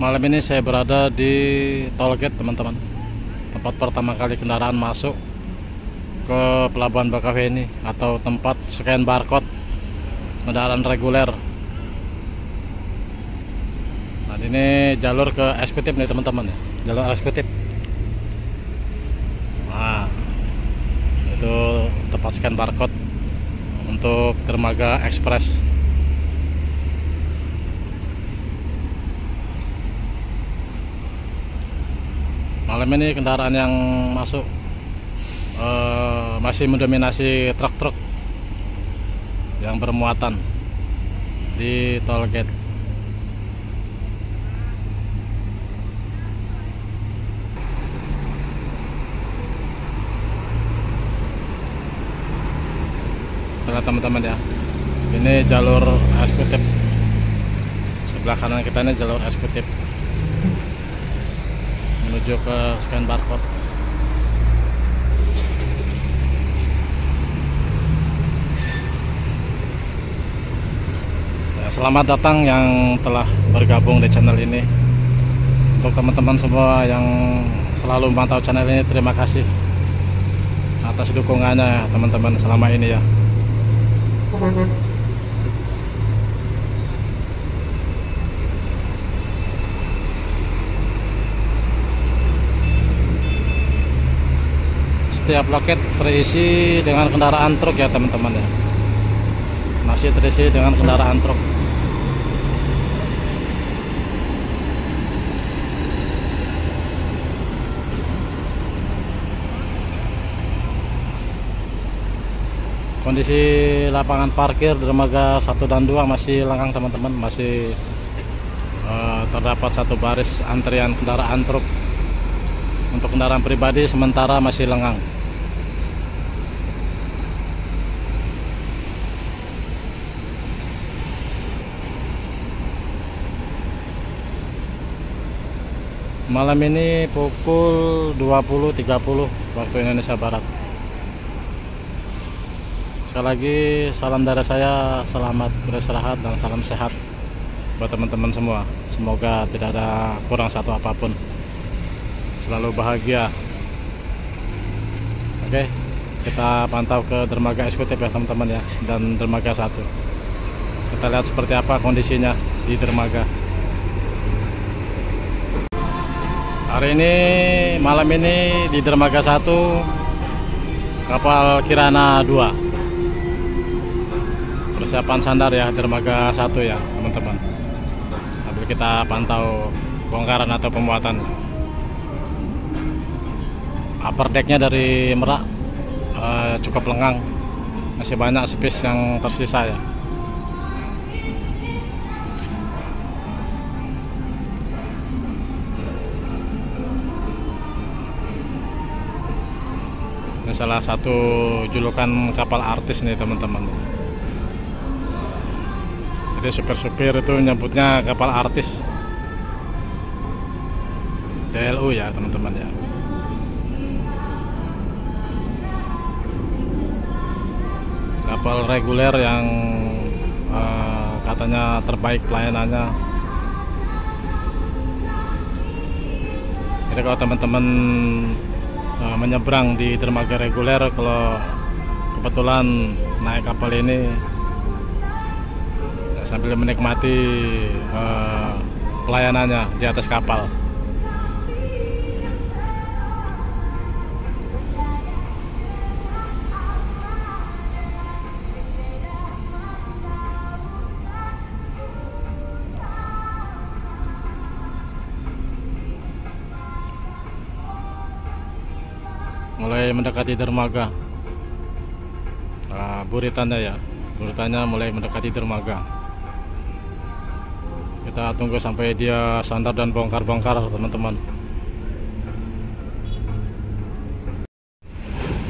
Malam ini saya berada di Tollgate, teman-teman. Tempat pertama kali kendaraan masuk ke Pelabuhan Bakauheni atau tempat scan barcode kendaraan reguler. Nah, ini jalur ke eksekutif nih, teman-teman ya. Jalur eksekutif. Nah, itu tempat scan barcode untuk dermaga ekspres. Malam ini kendaraan yang masuk masih mendominasi truk-truk yang bermuatan di Tollgate. Lihat teman-teman ya, ini jalur eksekutif. Sebelah kanan kita ini jalur eksekutif menuju ke scan barcode. Ya, selamat datang yang telah bergabung di channel ini. Untuk teman-teman semua yang selalu memantau channel ini, terima kasih atas dukungannya teman-teman selama ini ya. Setiap loket terisi dengan kendaraan truk ya teman-teman ya. Masih terisi dengan kendaraan truk. Kondisi lapangan parkir dermaga 1 dan 2 masih lengang teman-teman. Masih terdapat satu baris antrian kendaraan truk. Untuk kendaraan pribadi sementara masih lengang. Malam ini pukul 20.30 waktu Indonesia Barat. Sekali lagi salam dari saya, selamat beristirahat dan salam sehat buat teman-teman semua. Semoga tidak ada kurang satu apapun, selalu bahagia. Oke, kita pantau ke dermaga eksekutif ya teman-teman ya, dan dermaga 1. Kita lihat seperti apa kondisinya di dermaga. Hari ini, malam ini di dermaga 1 kapal Kirana 2. Persiapan sandar ya dermaga 1 ya teman-teman. Sambil kita pantau bongkaran atau pemuatan. Upper decknya dari Merak cukup lengang, masih banyak space yang tersisa ya. Ini salah satu julukan kapal artis nih teman-teman. Jadi supir-supir itu nyebutnya kapal artis, DLU ya teman-teman ya. Kapal reguler yang katanya terbaik pelayanannya. Jadi kalau teman-teman menyeberang di dermaga reguler, kalau kebetulan naik kapal ini sambil menikmati pelayanannya di atas kapal. Mulai mendekati dermaga, buritannya ya, buritannya mulai mendekati dermaga. Kita tunggu sampai dia sandar dan bongkar-bongkar teman-teman.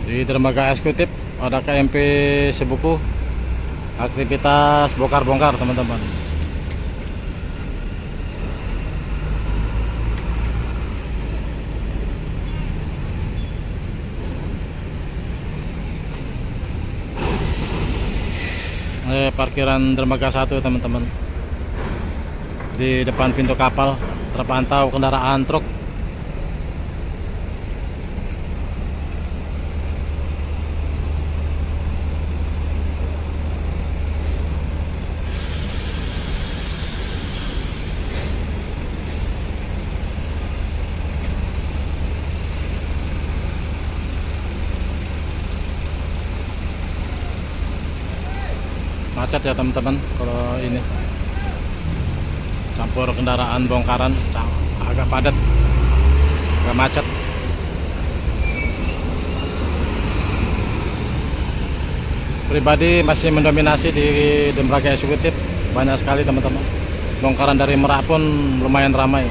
Di dermaga eksekutif ada KMP Sebuku, aktivitas bongkar-bongkar teman-teman. Parkiran dermaga 1 teman-teman. di depan pintu kapal terpantau kendaraan truk. Macet ya teman-teman, kalau ini campur kendaraan bongkaran agak padat, agak macet. Pribadi masih mendominasi di dermaga eksekutif, banyak sekali teman-teman. Bongkaran dari Merak pun lumayan ramai.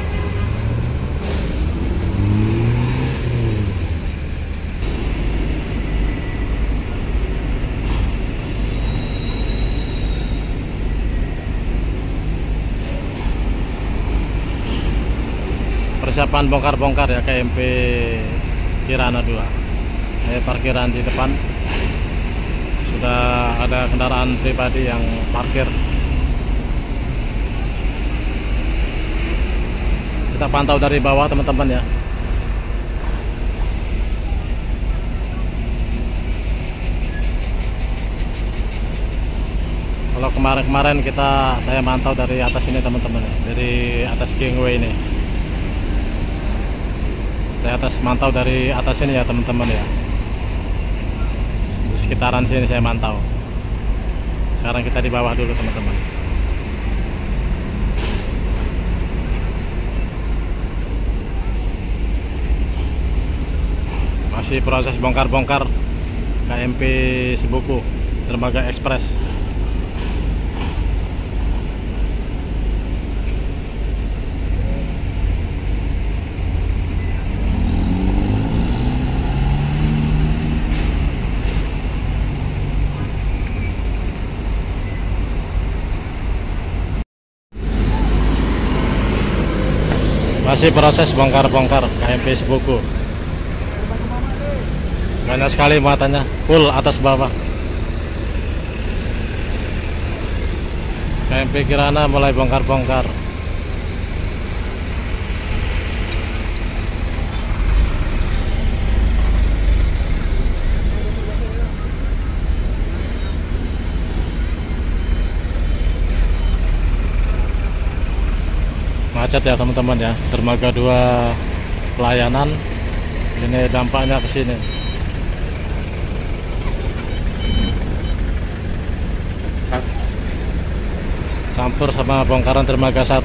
Persiapan bongkar-bongkar ya KMP Kirana 2. Parkiran di depan sudah ada kendaraan pribadi yang parkir. Kita pantau dari bawah teman-teman ya. Kalau kemarin-kemarin saya mantau dari atas ini teman-teman ya, dari atas gangway ini. Saya mantau dari atas ini ya teman-teman ya. Di sekitaran sini saya mantau. Sekarang kita di bawah dulu teman-teman. Masih proses bongkar-bongkar KMP Sebuku Dermaga Express. Masih proses bongkar-bongkar KMP Sebuku. Banyak sekali muatannya, full atas bawah. KMP Kirana mulai bongkar-bongkar. Macet ya teman-teman ya, dermaga 2 pelayanan. Ini dampaknya ke sini. Campur sama bongkaran dermaga 1.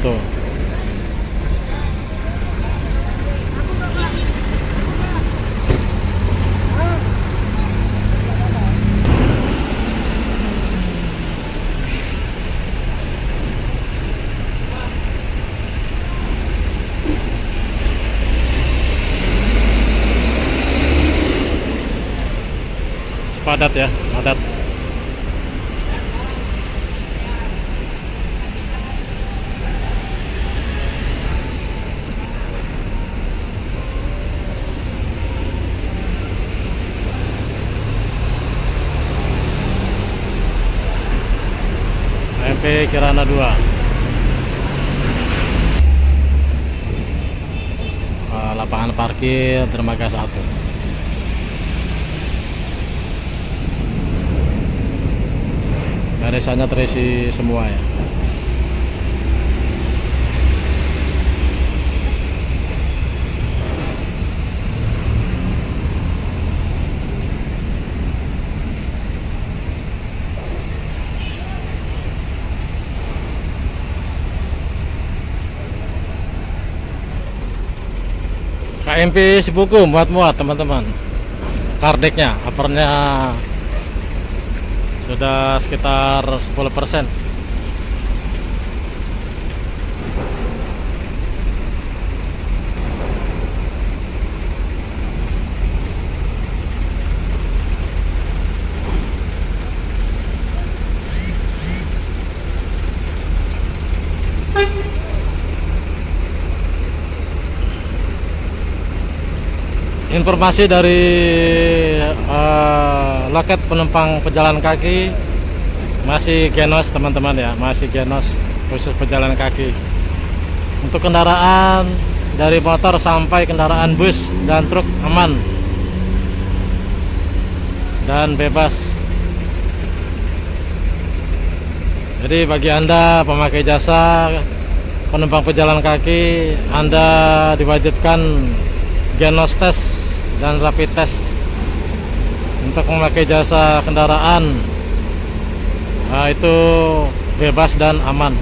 Padat ya, padat. KMP Kirana 2. Lapangan parkir dermaga 1. Barisannya terisi semua ya. KMP Sebuku muat-muat teman-teman. Kardeknya, uppernya sudah sekitar 10%. Informasi dari loket penumpang pejalan kaki masih genos teman-teman ya, masih genos khusus pejalan kaki. Untuk kendaraan dari motor sampai kendaraan bus dan truk aman dan bebas. Jadi bagi Anda pemakai jasa penumpang pejalan kaki, Anda diwajibkan genos test dan rapid test untuk memakai jasa kendaraan. Itu bebas dan aman.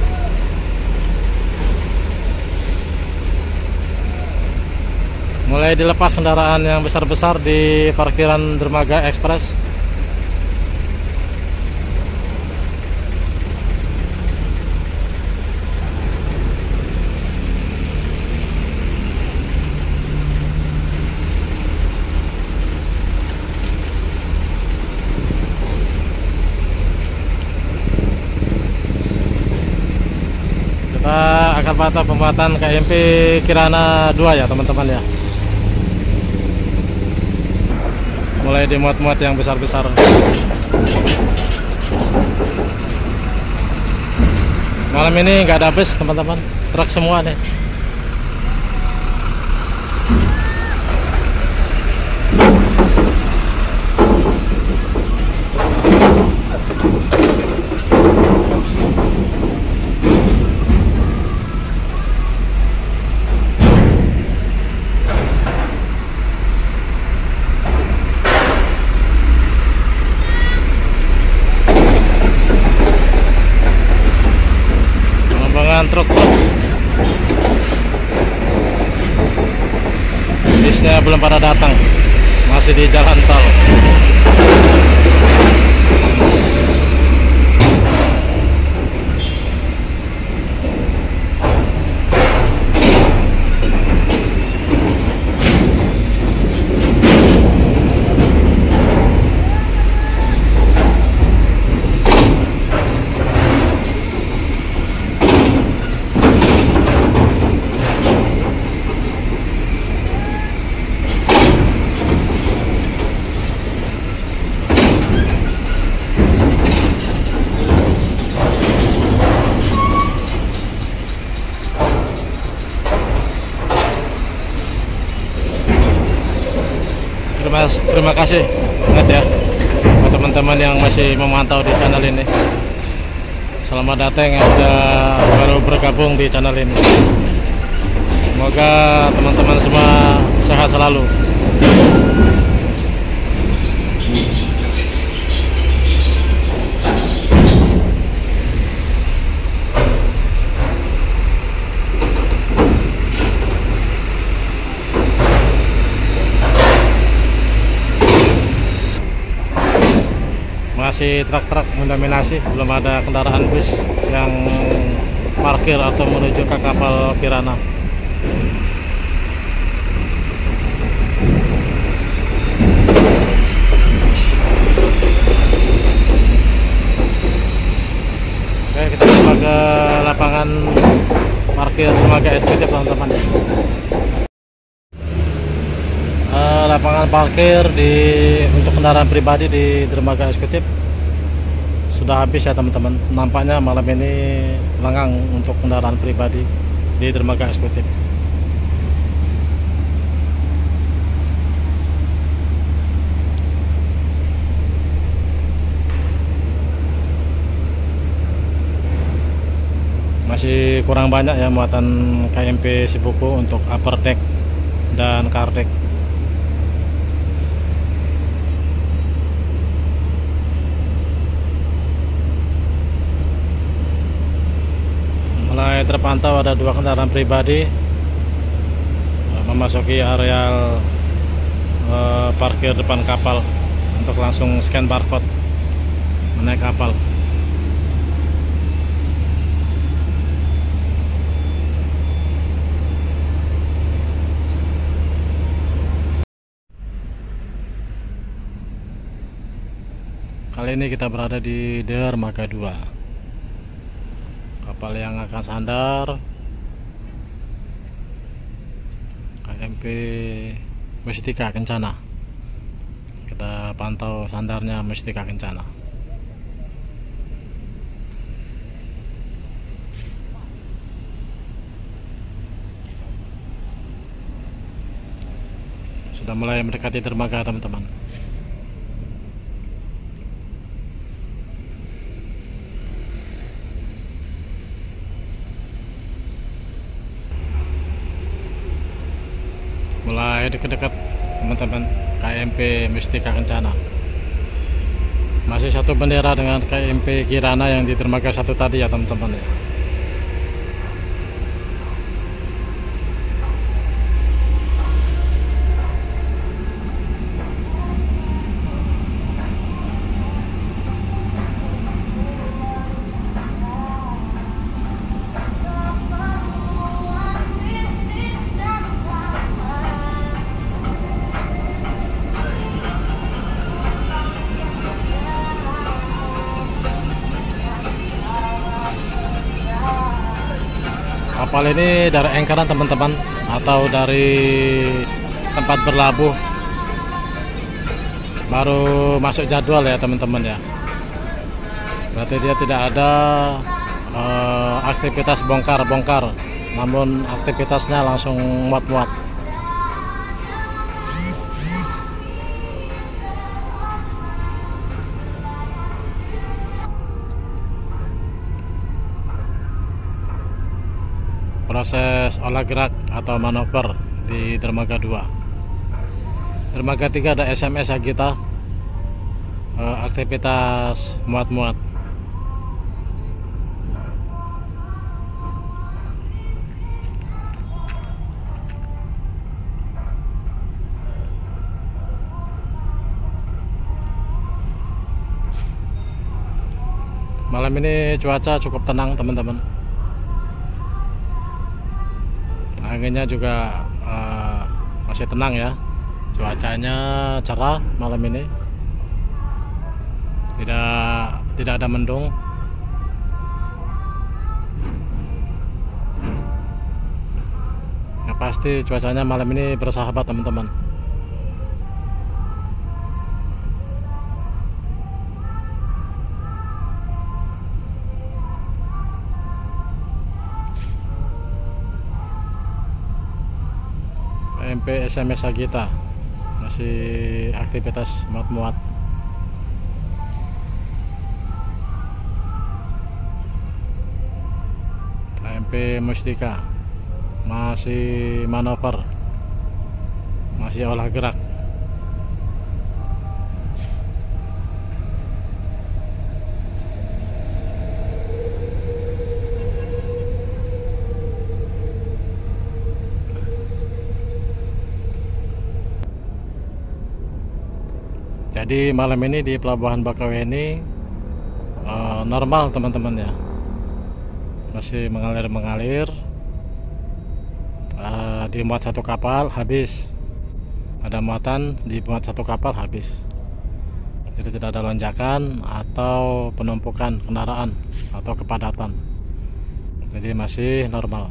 Mulai dilepas kendaraan yang besar-besar di parkiran Dermaga Express. Kita akan pantau pembuatan KMP Kirana 2 ya teman-teman ya. Mulai dimuat-muat yang besar-besar. Malam ini nggak ada bus teman-teman, truk semua nih. Truk-truk bisnya belum pada datang, masih di jalan tol. Terima kasih banget ya buat teman-teman yang masih memantau di channel ini. Selamat datang yang sudah baru bergabung di channel ini. Semoga teman-teman semua sehat selalu. Masih truk-truk mendominasi, belum ada kendaraan bus yang parkir atau menuju ke kapal Kirana. Oke, kita coba ke lapangan parkir Dermaga Eksekutif teman-teman. Lapangan parkir untuk kendaraan pribadi di Dermaga Eksekutif sudah habis ya teman-teman. Nampaknya malam ini lengang untuk kendaraan pribadi di Dermaga Eksekutif. Masih kurang banyak ya muatan KMP Sibuku untuk upper deck dan car deck. Mulai terpantau ada 2 kendaraan pribadi memasuki areal parkir depan kapal untuk langsung scan barcode menaik kapal. Kali ini kita berada di Dermaga 2. Kapal yang akan sandar KMP Mustika Kencana. Kita pantau sandarnya Mustika Kencana. sudah mulai mendekati dermaga teman-teman. Mulai dekat-dekat teman-teman, KMP Mustika Kencana. Masih satu bendera dengan KMP Kirana yang di dermaga 1 tadi ya teman-teman ya. Kapal ini dari anchoran teman-teman, atau dari tempat berlabuh, baru masuk jadwal ya teman-teman ya. Berarti dia tidak ada aktivitas bongkar-bongkar, namun aktivitasnya langsung muat-muat. Proses olah gerak atau manuver di dermaga 2. Dermaga 3 ada SMS ya kita, aktivitas muat-muat. Malam ini cuaca cukup tenang teman-teman. Anginnya juga masih tenang ya. Cuacanya cerah malam ini. Tidak ada mendung. Yang pasti cuacanya malam ini bersahabat teman-teman. KMP SMS Agita masih aktivitas muat-muat. KMP Mustika masih manuver, masih olah gerak. Jadi malam ini di Pelabuhan Bakauheni normal teman-teman ya, masih mengalir, dimuat satu kapal habis, ada muatan dimuat satu kapal habis, jadi tidak ada lonjakan atau penumpukan kendaraan atau kepadatan, jadi masih normal.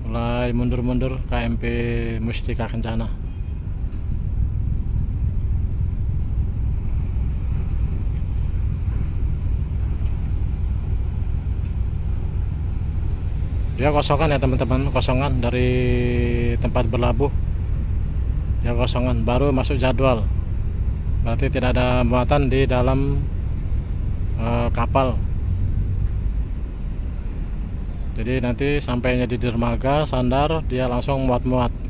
Mulai mundur-mundur KMP Mustika Kencana. Dia kosongan ya teman-teman, kosongan dari tempat berlabuh. Dia kosongan, baru masuk jadwal. Berarti tidak ada muatan di dalam kapal. Jadi nanti sampainya di dermaga sandar, dia langsung muat-muat.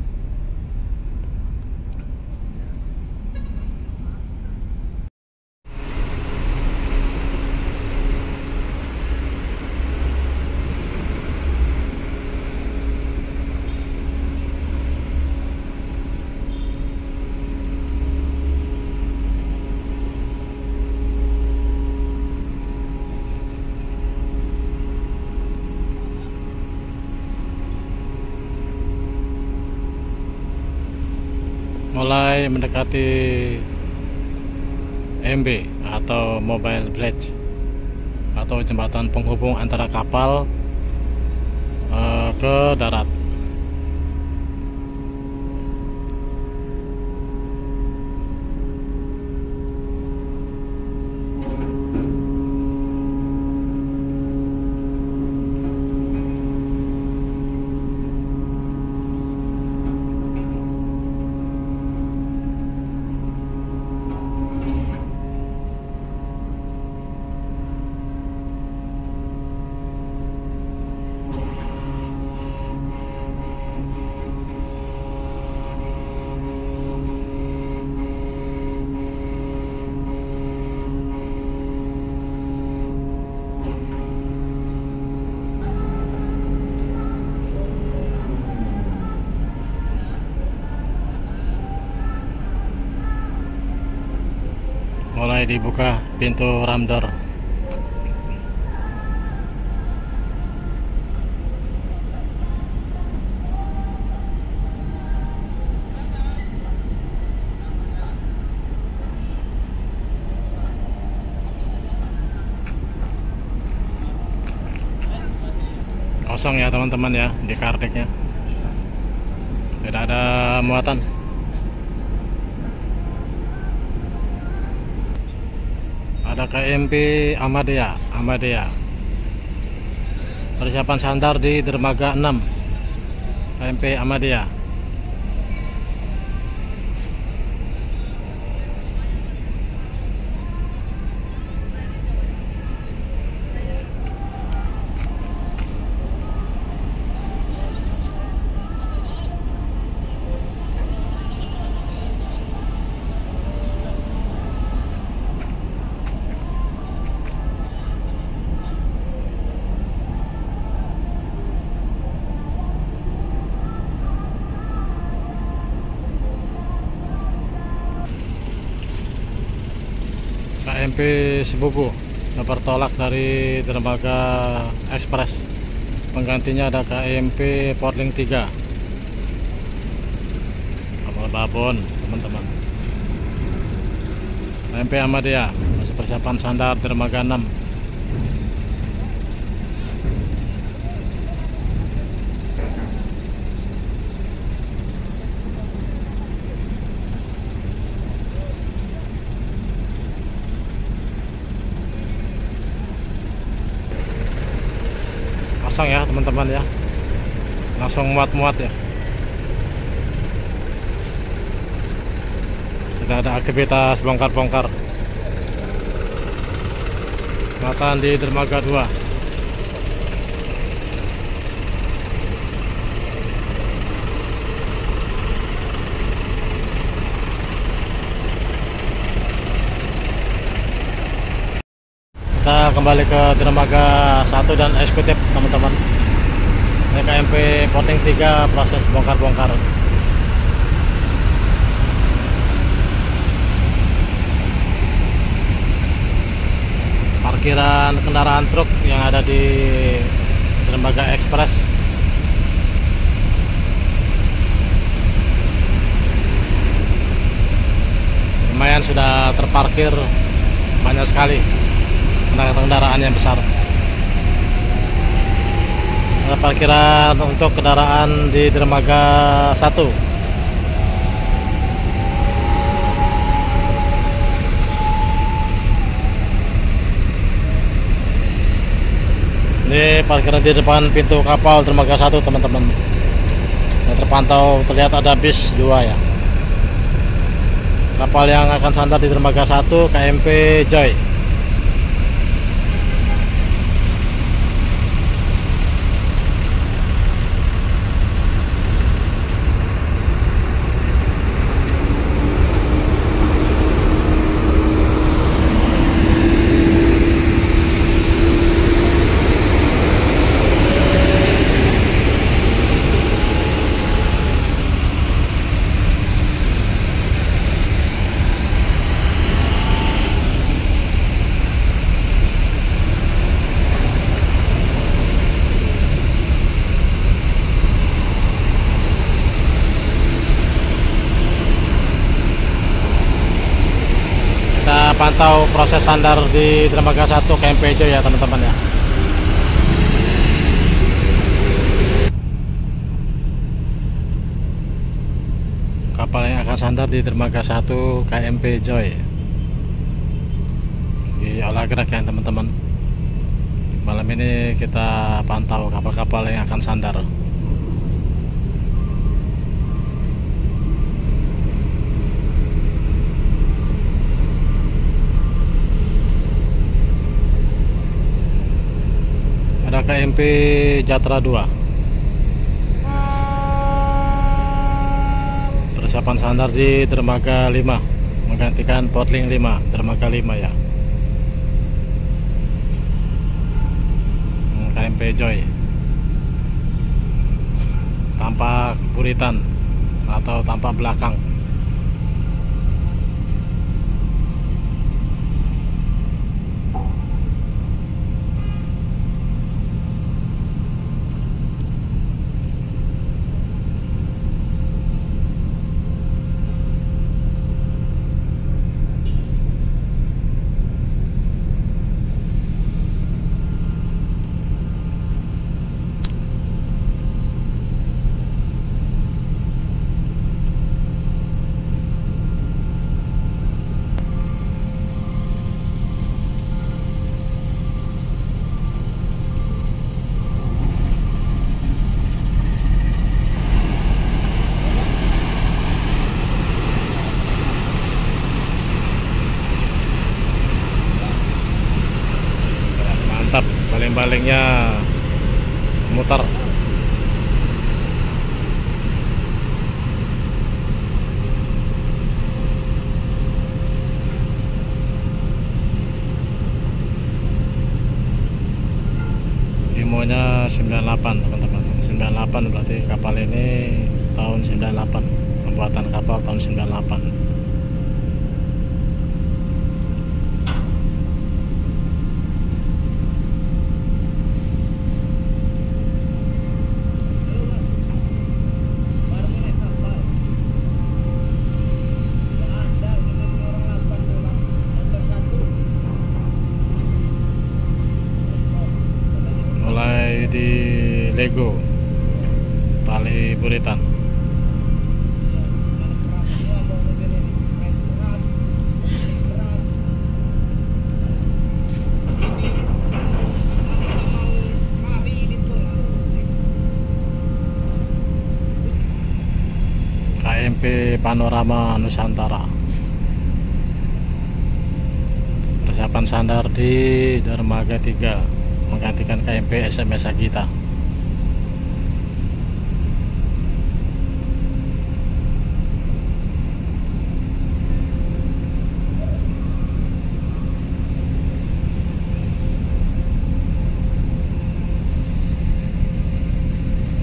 Mulai mendekati MB atau Mobile Bridge atau jembatan penghubung antara kapal ke darat. mulai dibuka pintu ramdor. Kosong ya teman-teman ya, di kardeknya tidak ada muatan. Ada KMP Ahmadiyah persiapan sandar di dermaga 6. KMP Ahmadiyah. KMP Sebugu bertolak dari dermaga ekspres, penggantinya ada KMP Portling 3 kapal babon teman-teman. KMP Ahmadiyah masih persiapan sandar dermaga 6. Kosong ya teman-teman ya, langsung muat-muat ya, tidak ada aktivitas bongkar-bongkar. Muatan di dermaga 2. Kita kembali ke dermaga 1 dan eksekutif teman-teman. Ini KMP Portling 3 proses bongkar-bongkar. Parkiran kendaraan truk yang ada di dermaga ekspres. Lumayan sudah terparkir banyak sekali kendaraan yang besar. Ada parkiran untuk kendaraan di dermaga 1. Ini parkiran di depan pintu kapal dermaga 1 teman-teman. Yang terpantau terlihat ada bis 2 ya. Kapal yang akan sandar di dermaga 1 KMP Joy. Pantau proses sandar di dermaga 1 KMP Joy ya teman-teman ya. Kapal yang akan sandar di dermaga 1 KMP Joy di olah gerak ya teman-teman. Malam ini kita pantau kapal-kapal yang akan sandar. Ada KMP Jatra 2 persiapan sandar di dermaga 5 menggantikan Portling 5, dermaga 5 ya. KMP Joy tampak buritan atau tampak belakang. timbalingnya muter. IMO-nya 98 teman-teman. 98 berarti kapal ini tahun 98, pembuatan kapal tahun 98. Mulai di Lego tali buritan. KMP Panorama Nusantara. Persiapan sandar di dermaga 3 menggantikan KMP SMS Agita.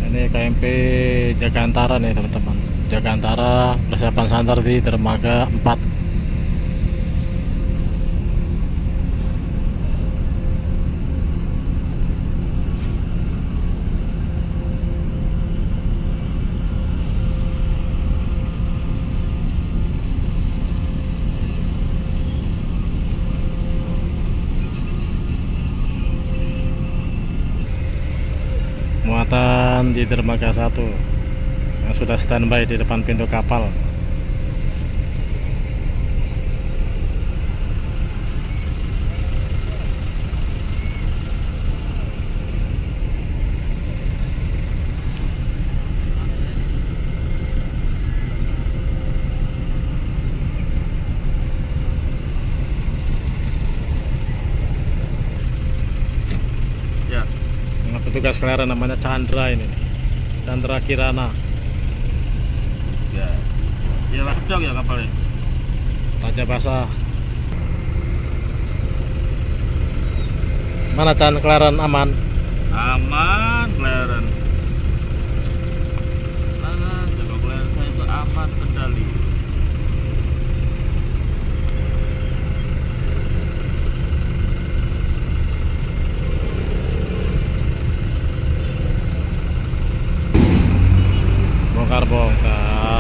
Ini KMP Jagantara nih teman-teman. Jagantara persiapan sandar di dermaga 4. Muatan di dermaga 1 yang sudah standby di depan pintu kapal. Petugas kelaran namanya Chandra ini, Chandra Kirana. Ya, ya ladang ya kapalnya. Raja Basah. Mana Chan, kelaran aman? Aman kelaran. Mana jaga kelaran saya itu aman kendali. Bongkar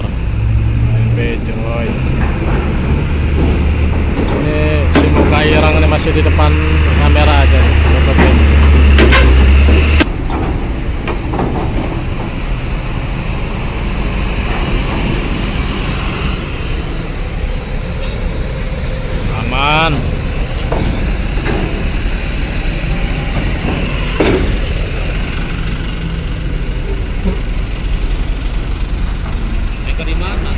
KMP Joy. Ini si muka irang ini masih di depan kamera aja nih. Aman. Di mana?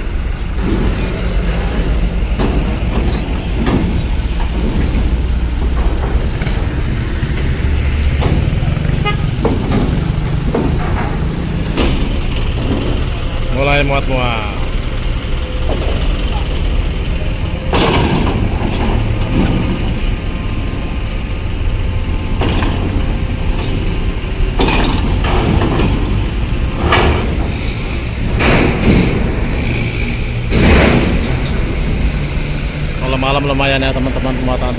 Mulai muat-muat. Malam lumayan ya teman-teman muatan.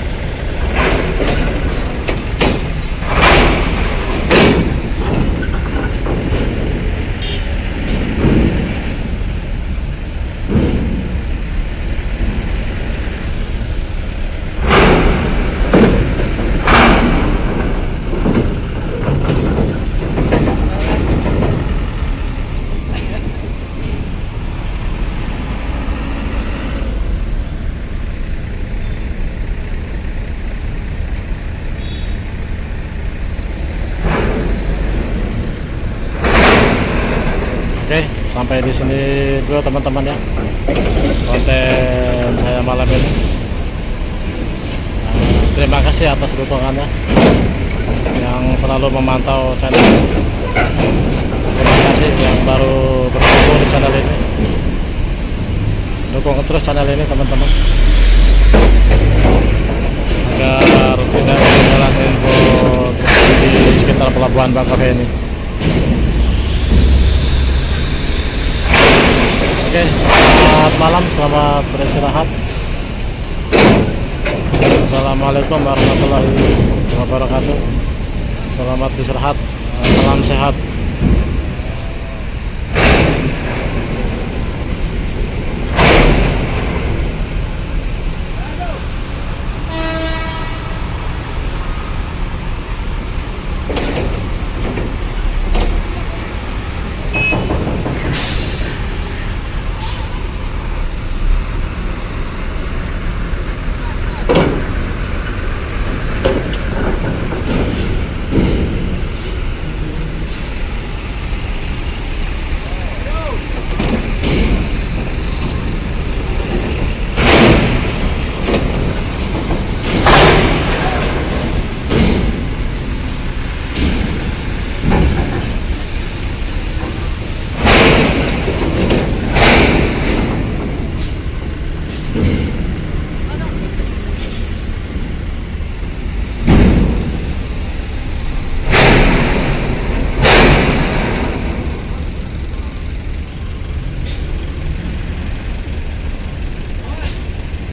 Oke, sampai di sini dulu teman-teman ya konten saya malam ini. Terima kasih atas dukungannya. Ya, yang selalu memantau channel ini. Terima kasih yang baru bergabung di channel ini. Dukung terus channel ini teman-teman, agar tidak ketinggalan info di sekitar pelabuhan Bakauheni. Oke, selamat malam, selamat beristirahat. Assalamualaikum warahmatullahi wabarakatuh. Selamat beristirahat, salam sehat.